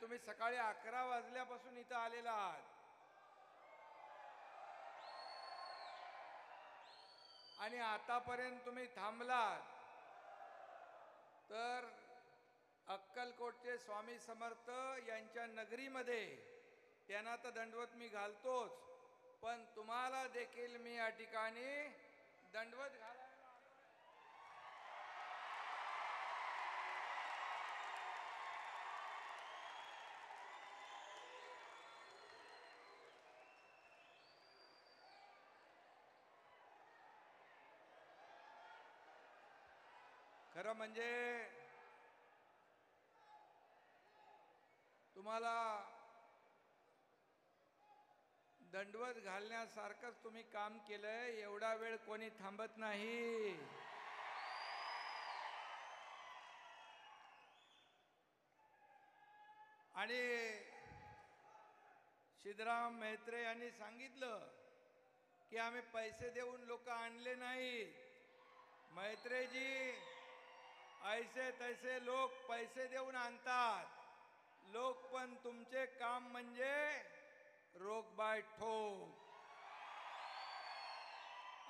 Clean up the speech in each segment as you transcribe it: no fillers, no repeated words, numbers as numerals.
तुम्ही सकाळी 11 वाजल्यापासून इथं आलेला आहात आणि आतापर्यंत तुम्ही थांबलात, तर अक्कलकोटचे स्वामी समर्थ यांच्या नगरीमध्ये त्यांना तर दंडवत मी घालतोच, पण तुम्हाला देखील मी या ठिकाणी दंडवत घालायला खरं म्हणजे तुम्हाला दंडवत घालण्यासारखंच तुम्ही काम केलंय. एवढा वेळ कोणी थांबत नाही. आणि सिद्धराम म्हेत्रे यांनी सांगितलं की आम्ही पैसे देऊन लोक आणले नाहीत. म्हेत्रेजी, ऐसे तैसे लोक पैसे देऊन आणतात. लोक पण तुमचे काम म्हणजे रोग बाय ठोक.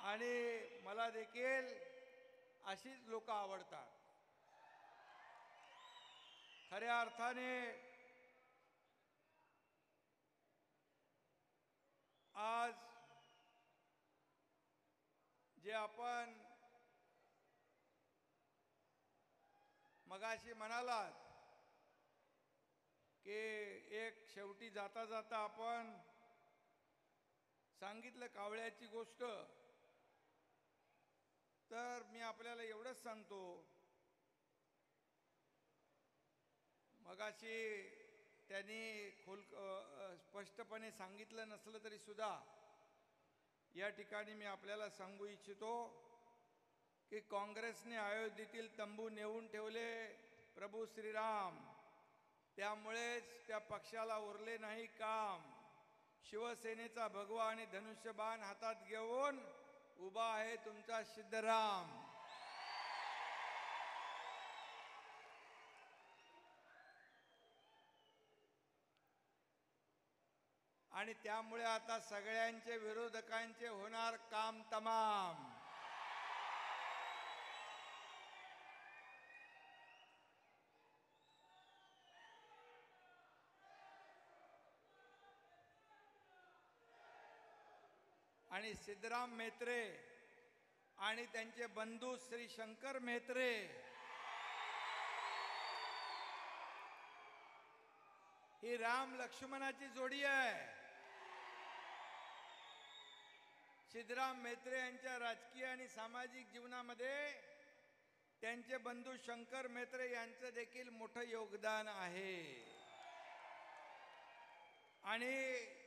आणि मला देखील अशीच लोक आवडतात. खऱ्या अर्थाने आज जे आपण मगाशी म्हणालात की एक शेवटी जाता जाता आपण सांगितलं कावळ्याची गोष्ट, तर मी आपल्याला एवढंच सांगतो, मगाशी त्यांनी स्पष्टपणे सांगितलं नसलं तरी सुद्धा या ठिकाणी मी आपल्याला सांगू इच्छितो की काँग्रेसने अयोध्येतील तंबू नेऊन ठेवले प्रभू श्रीराम, त्यामुळेच त्या पक्षाला उरले नाही काम. शिवसेनेचा भगवा आणि धनुष्यबाण हातात घेऊन उभा आहे तुमचा सिद्धराम. आणि त्यामुळे आता सगळ्यांचे विरोधकांचे होणार काम तमाम. आणि सिद्धराम म्हेत्रे आणि त्यांचे बंधू श्री शंकर म्हेत्रे ही राम लक्ष्मणाची जोडी आहे. सिद्धराम म्हेत्रे यांच्या राजकीय आणि सामाजिक जीवनामध्ये त्यांचे बंधू शंकर म्हेत्रे यांचं देखील मोठं योगदान आहे. आणि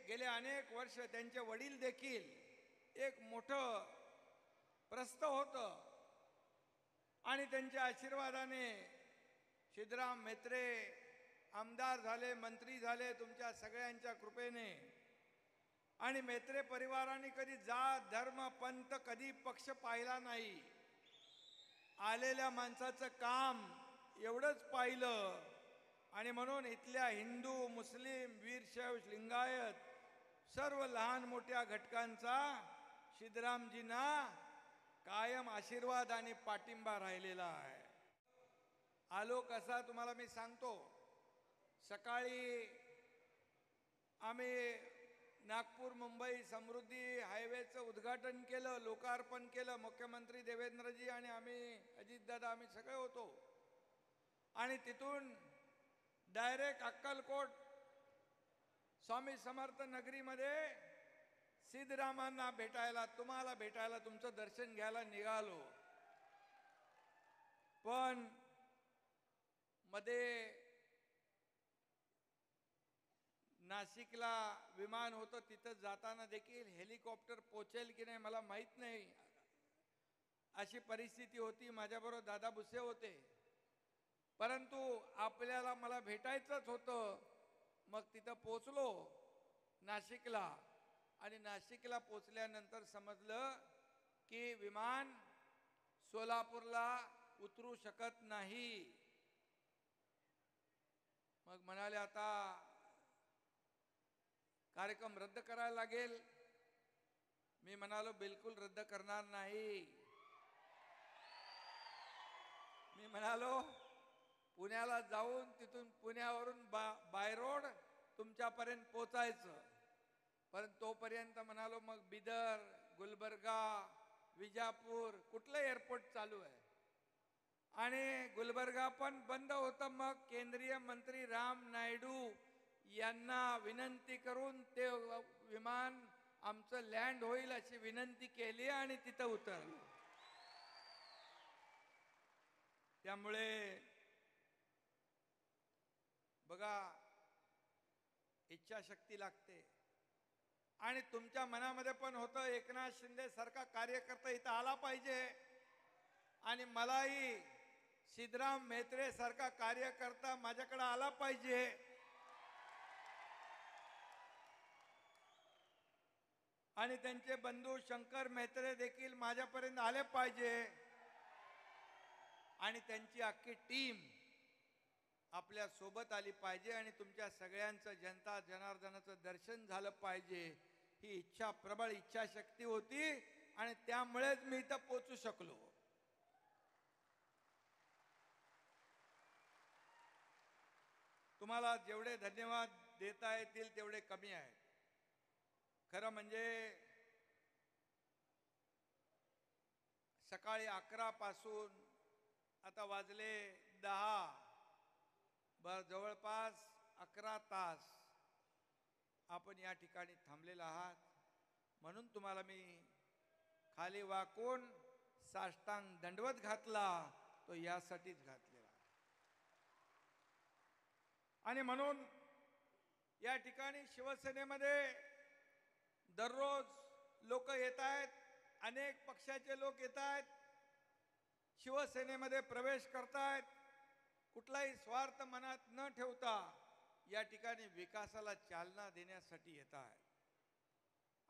गेले अनेक वर्ष त्यांचे वडील देखील एक मोठं प्रस्थ होतं आणि त्यांच्या आशीर्वादाने सिद्धराम म्हेत्रे आमदार झाले, मंत्री झाले तुमच्या सगळ्यांच्या कृपेने. आणि म्हेत्रे परिवाराने कधी जात धर्म पंथ कधी पक्ष पाहिला नाही. आलेल्या माणसाचं काम एवढंच पाहिलं. आणि म्हणून इथल्या हिंदू, मुस्लिम, वीरशैव, लिंगायत सर्व लहान मोठ्या घटकांचा सिद्धरामजींना कायम आशीर्वाद आणि पाठिंबा राहिलेला आहे. आलो कसा तुम्हाला मी सांगतो. सकाळी आम्ही नागपूर मुंबई समृद्धी हायवेचं उद्घाटन केलं, लोकार्पण केलं. मुख्यमंत्री देवेंद्रजी आणि आम्ही, अजितदादा, आम्ही सगळे होतो. आणि तिथून डायरेक्ट अक्कलकोट स्वामी समर्थ नगरीमध्ये सिद्धरामांना भेटायला, तुम्हाला भेटायला, तुमचं दर्शन घ्यायला निघालो. पण मध्ये नाशिकला विमान होतं, तिथं जाताना देखील हेलिकॉप्टर पोचेल की नाही मला माहीत नाही, अशी परिस्थिती होती. माझ्याबरोबर दादा भुसे होते. परंतु आपल्याला मला भेटायचंच होतं. मग तिथं पोचलो नाशिकला. आणि नाशिकला पोचल्यानंतर समजलं की विमान सोलापूरला उतरू शकत नाही. मग म्हणाले आता कार्यक्रम रद्द करायला लागेल. मी म्हणालो बिलकुल रद्द करणार नाही. मी म्हणालो पुण्याला जाऊन तिथून पुण्यावरून बाय रोड तुमच्यापर्यंत पोचायचं. पण तोपर्यंत म्हणालो मग बिदर, गुलबर्गा, विजापूर कुठलं एअरपोर्ट चालू आहे आणि गुलबर्गा पण बंद होतं. मग केंद्रीय मंत्री राम नायडू यांना विनंती करून ते विमान आमचं लँड होईल अशी विनंती केली आणि तिथं उतरलो. त्यामुळे बघा इच्छाशक्ती लागते. आणि तुमच्या मनामध्ये पण होतं एकनाथ शिंदे सारखा कार्यकर्ता इथं आला पाहिजे आणि मलाही सिद्धराम म्हेत्रे सारखा कार्यकर्ता माझ्याकडे आला पाहिजे. आणि त्यांचे बंधू शंकर म्हेत्रे देखील माझ्यापर्यंत आले पाहिजे आणि त्यांची अख्खी टीम आपल्या सोबत आली पाहिजे आणि तुमच्या सगळ्यांचं जनता जनार्दनाचं दर्शन झालं पाहिजे. ही इच्छा, प्रबळ इच्छाशक्ती होती आणि त्यामुळेच मी इथं पोचू शकलो. तुम्हाला जेवढे धन्यवाद देता येतील तेवढे कमी आहेत. खरं म्हणजे सकाळी 11 पासून आता वाजले 10, जवळपास 11 तास आपण या ठिकाणी थांबलेला आहात. म्हणून तुम्हाला मी खाली वाकून साष्टांग दंडवत घातला, तो यासाठीच घातलेला. आणि म्हणून या ठिकाणी शिवसेनेमध्ये दररोज लोक येत आहेत, अनेक पक्षाचे लोक येत आहेत, शिवसेनेमध्ये प्रवेश करतायत. कुठलाही स्वार्थ मनात न ठेवता या ठिकाणी विकासाला चालना देण्यासाठी येत आहेत.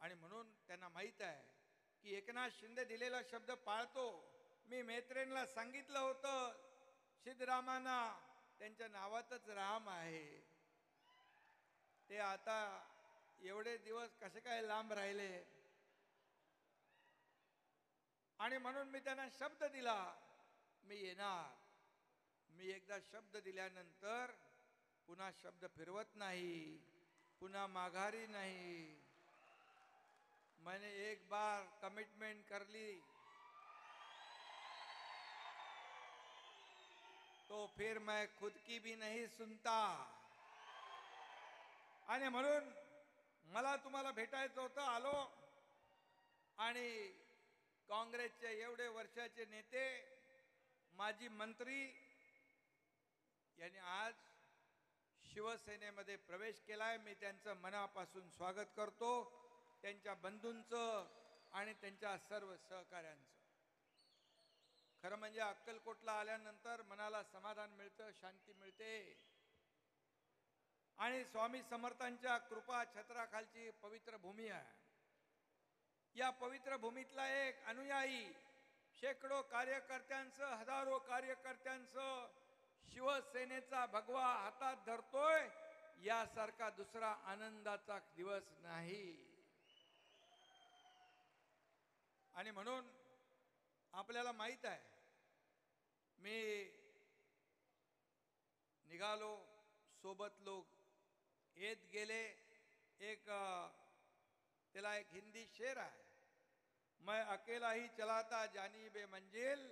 आणि म्हणून त्यांना माहीत आहे की एकनाथ शिंदे दिलेला शब्द पाळतो. मी म्हेत्रेंना सांगितलं होतं सिद्धरामांना त्यांच्या नावातच राम आहे. ते आता एवढे दिवस कसे काय लांब राहिले. आणि म्हणून मी त्यांना शब्द दिला मी येणार. मी एकदा शब्द दिल्यानंतर पुन्हा शब्द फिरवत नाही, पुन्हा माघारी नाही. मैंने एक बार कमिटमेंट कर ली तो फिर मैं खुद की भी नहीं सुनता. आणि म्हणून मला तुम्हाला भेटायचं होतं, आलो. आणि काँग्रेसचे एवढे वर्षाचे नेते, माजी मंत्री यांनी आज शिवसेनेमध्ये प्रवेश केलाय. मी त्यांचं मनापासून स्वागत करतो, त्यांच्या बंधूंचं आणि त्यांच्या सर्व सहकाऱ्यांचं. खरं म्हणजे अक्कलकोटला आल्यानंतर मनाला समाधान मिळतं, शांती मिळते. आणि स्वामी समर्थांच्या कृपा छत्राखालची पवित्र भूमी आहे. या पवित्र भूमीतला एक अनुयायी शेकडो कार्यकर्त्यांचं, हजारो कार्यकर्त्यांचं शिवसेनेचा भगवा हातात धरतोय, यासारखा दुसरा आनंदाचा दिवस नाही. आणि म्हणून आपल्याला माहित आहे, मी निघालो, सोबत लोक येत गेले. एक त्याला एक हिंदी शेर आहे, मैं अकेला ही चलाता जानी बे मंजिल,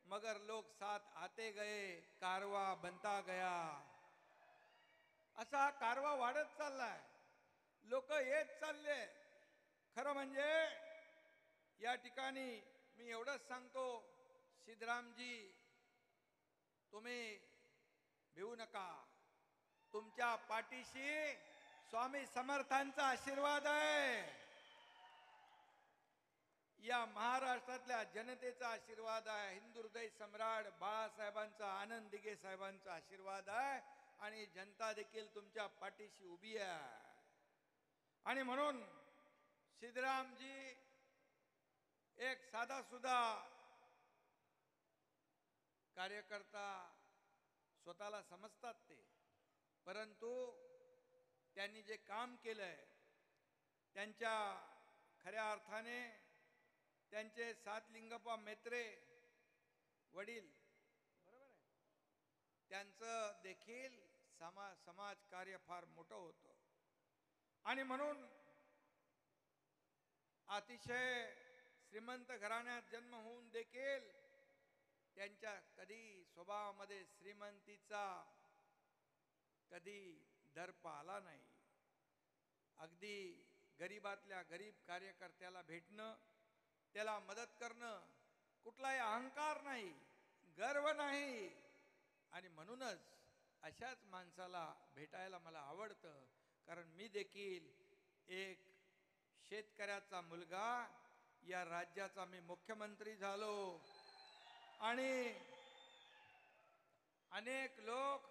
मगर लोग साथ आते गए, कारवा बनता गया. असा कारवा वाढत चाललाय, लोक येत चालले. खरं म्हणजे या ठिकाणी मी एवढंच सांगतो, सिद्धरामजी तुम्ही भिवू नका. तुमच्या पाठीशी स्वामी समर्थांचा आशीर्वाद आहे, या महाराष्ट्रातल्या जनतेचा आशीर्वाद आहे, हिंदू हृदय सम्राट बाळासाहेबांचा, आनंद दिघे साहेबांचा आशीर्वाद आहे आणि जनता देखील तुमच्या पाठीशी उभी आहे. आणि म्हणून सिद्धरामजी एक साधा सुद्धा कार्यकर्ता स्वतःला समजतात. ते परंतु त्यांनी जे काम केलंय, त्यांच्या खऱ्या अर्थाने त्यांचे सातलिंगप्पा मेत्रे वडील, बरोबर आहे, त्यांचं देखील समाज कार्य फार मोठं होतं. आणि म्हणून अतिशय श्रीमंत घराण्यात जन्म होऊन देखील त्यांच्या कधी स्वभावामध्ये श्रीमंतीचा कधी दर्प आला नाही. अगदी गरीबातल्या गरीब कार्यकर्त्याला भेटणं, त्याला मदत करणं, कुठलाही अहंकार नाही, गर्व नाही. आणि म्हणूनच अशाच माणसाला भेटायला मला आवडतं. कारण मी देखील एक शेतकऱ्याचा मुलगा, या राज्याचा मी मुख्यमंत्री झालो. आणि अनेक लोक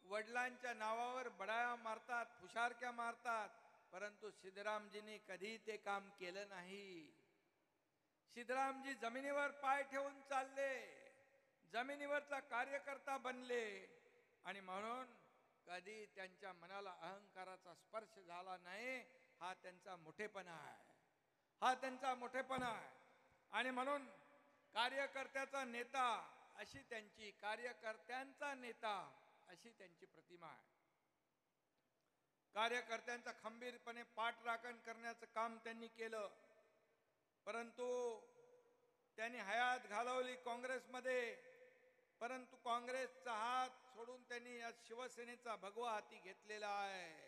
वडिलांच्या नावावर बडाया मारतात, फुशारक्या मारतात, परंतु सिद्धरामजींनी कधी ते काम केलं नाही. सिद्धरामजी जमिनीवर पाय ठेवून चालले, जमिनीवरचा कार्यकर्ता बनले. आणि म्हणून कधी त्यांच्या मनाला अहंकाराचा स्पर्श झाला नाही. हा त्यांचा मोठेपणा आहे, हा त्यांचा मोठेपणा आहे. आणि म्हणून कार्यकर्त्याचा नेता अशी त्यांची, कार्यकर्त्यांचा नेता अशी त्यांची प्रतिमा आहे. कार्यकर्त्यांचा खंबीरपणे पाठराखण करण्याचं काम त्यांनी केलं. परंतु त्यांनी हयात घालवली काँग्रेसमध्ये. परंतु काँग्रेसचा हात सोडून त्यांनी आज शिवसेनेचा भगवा हाती घेतलेला आहे.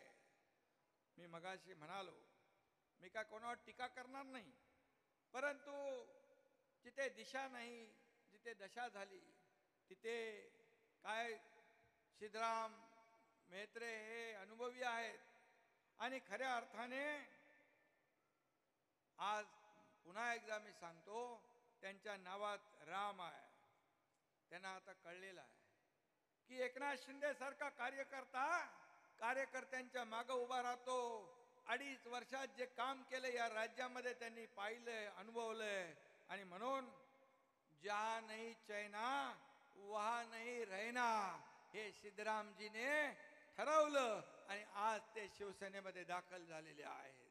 मी मगाशी म्हणालो, मी काय कोणावर टीका करणार नाही, परंतु जिथे दिशा नाही, जिथे दशा झाली, तिथे काय सिद्धराम मेत्रे हे अनुभवी आहेत. आणि खऱ्या अर्थाने आज पुन्हा एकदा मी सांगतो, त्यांच्या नावात राम आहे. त्यांना आता कळलेलं आहे की एकनाथ शिंदे सारखा कार्यकर्ता कार्यकर्त्यांच्या मागे उभा राहतो. 2.5 वर्षात जे काम केलं या राज्यामध्ये त्यांनी पाहिलंय, अनुभवलंय. आणि म्हणून जहा नहीं चैना वहा नहीं रहना हे सिद्धरामजीने ठरवलं. आणि आज ते शिवसेनेमध्ये दाखल झालेले आहेत.